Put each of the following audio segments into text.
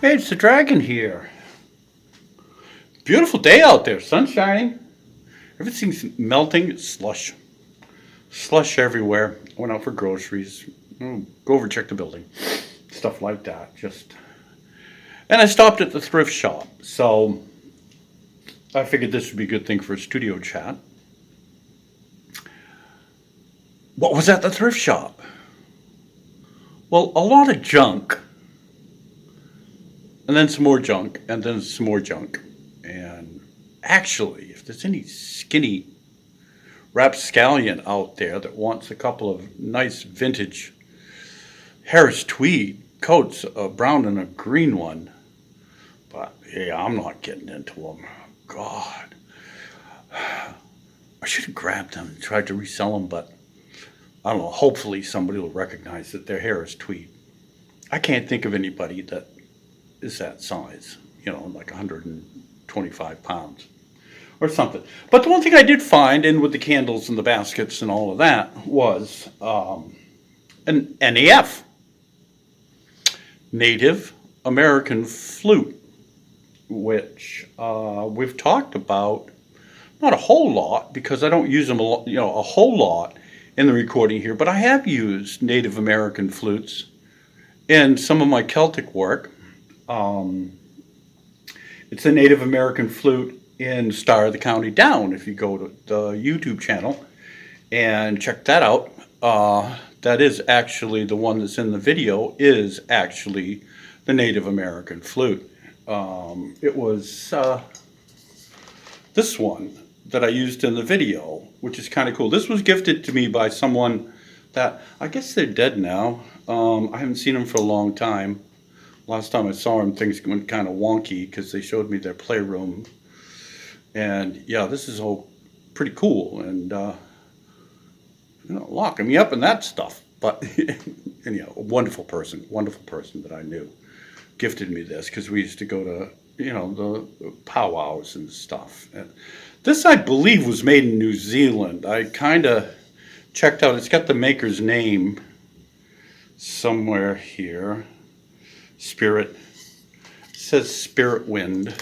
Hey, it's the dragon here. Beautiful day out there, sun shining. Everything's melting, slush. Slush everywhere. Went out for groceries. Go over, check the building. Stuff like that. And I stopped at the thrift shop. So I figured this would be a good thing for a studio chat. What was at the thrift shop? Well, a lot of junk. And then some more junk, and then some more junk. And actually, if there's any skinny rapscallion out there that wants a couple of nice vintage Harris tweed coats, a brown and a green one, but yeah, I'm not getting into them. God. I should have grabbed them and tried to resell them, but I don't know, hopefully somebody will recognize that they're Harris tweed. I can't think of anybody that is that size, like 125 pounds or something. But the one thing I did find, and with the candles and the baskets and all of that, was an NAF, Native American flute, which we've talked about, not a whole lot because I don't use them a whole lot in the recording here, but I have used Native American flutes in some of my Celtic work. It's a Native American flute in Star of the County Down. If you go to the YouTube channel and check that out, that is actually the one that's in the video is actually the Native American flute. It was this one that I used in the video, which is kind of cool. This was gifted to me by someone that, I guess they're dead now. I haven't seen them for a long time. Last time I saw them, things went kind of wonky because they showed me their playroom. And yeah, this is all pretty cool and, locking me up and that stuff. But anyhow, a wonderful person that I knew gifted me this because we used to go to, the powwows and stuff. And this, I believe, was made in New Zealand. I kind of checked out, it's got the maker's name somewhere here. Spirit, it says Spirit Wind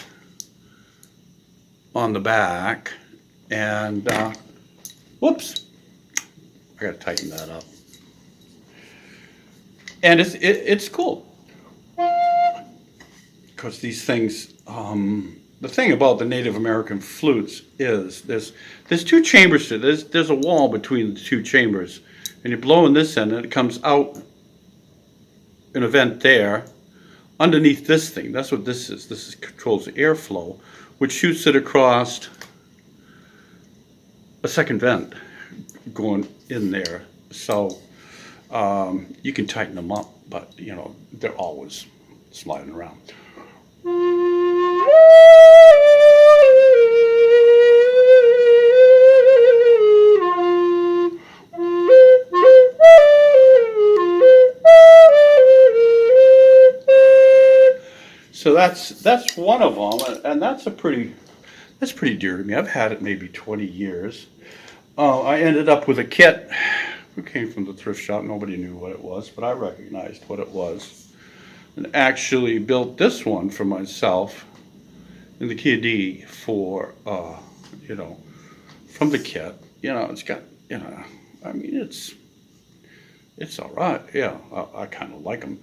on the back, and whoops, I gotta tighten that up. And it's cool because these things. The thing about the Native American flutes is there's two chambers to this. There's a wall between the two chambers, and you blow in this end, and it comes out an vent there. Underneath this thing, that's what this is. This controls the airflow, which shoots it across a second vent going in there. So you can tighten them up, but they're always sliding around. So that's one of them, and that's pretty dear to me. I've had it maybe 20 years. I ended up with a kit. It came from the thrift shop. Nobody knew what it was, but I recognized what it was, and actually built this one for myself in the kiddie for from the kit. It's got I mean it's all right. Yeah, I kind of like them.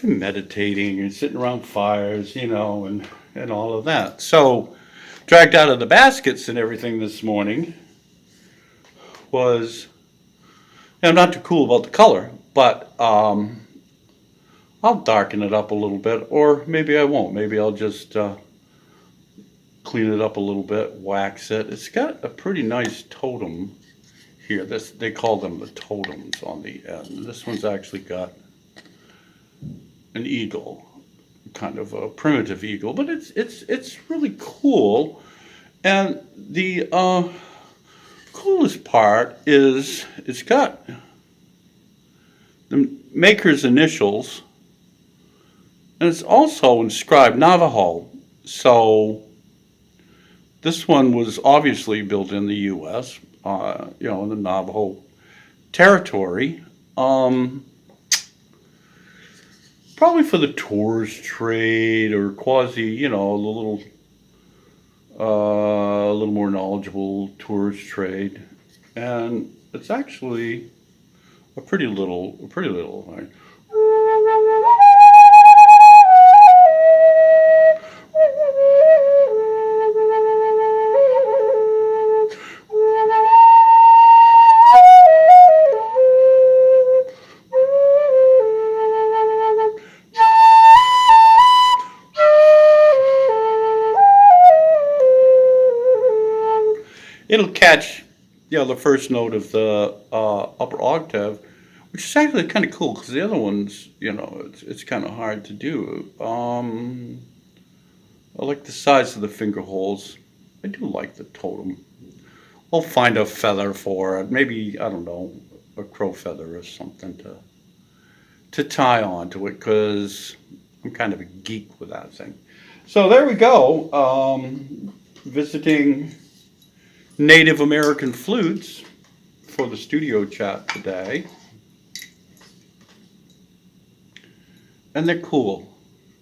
Meditating and sitting around fires, and all of that. So, dragged out of the baskets and everything this morning was, I'm not too cool about the color, but I'll darken it up a little bit, or maybe I won't. Maybe I'll just clean it up a little bit, wax it. It's got a pretty nice totem here. They call them the totems on the end. This one's actually got an eagle, kind of a primitive eagle, but it's really cool. And the Coolest part is it's got the maker's initials, and it's also inscribed Navajo. So this one was obviously built in the U.S., in the Navajo territory. Probably for the tourist trade or quasi, a little more knowledgeable tourist trade, and it's actually a pretty little. Right? It'll catch, the first note of the upper octave, which is actually kind of cool because the other ones, it's kind of hard to do. I like the size of the finger holes. I do like the totem. I'll find a feather for it. Maybe, I don't know, a crow feather or something to tie onto it because I'm kind of a geek with that thing. So there we go. Visiting Native American flutes for the studio chat today. And they're cool.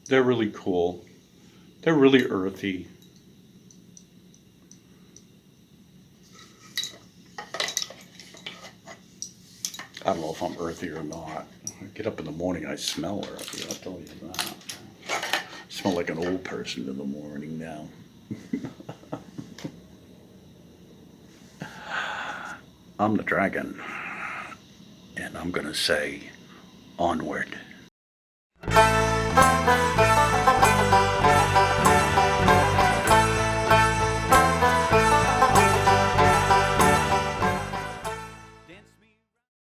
They're really cool. They're really earthy. I don't know if I'm earthy or not. I get up in the morning and I smell earthy, I'll tell you that. I smell like an old person in the morning now. I'm the dragon, and I'm gonna say onward.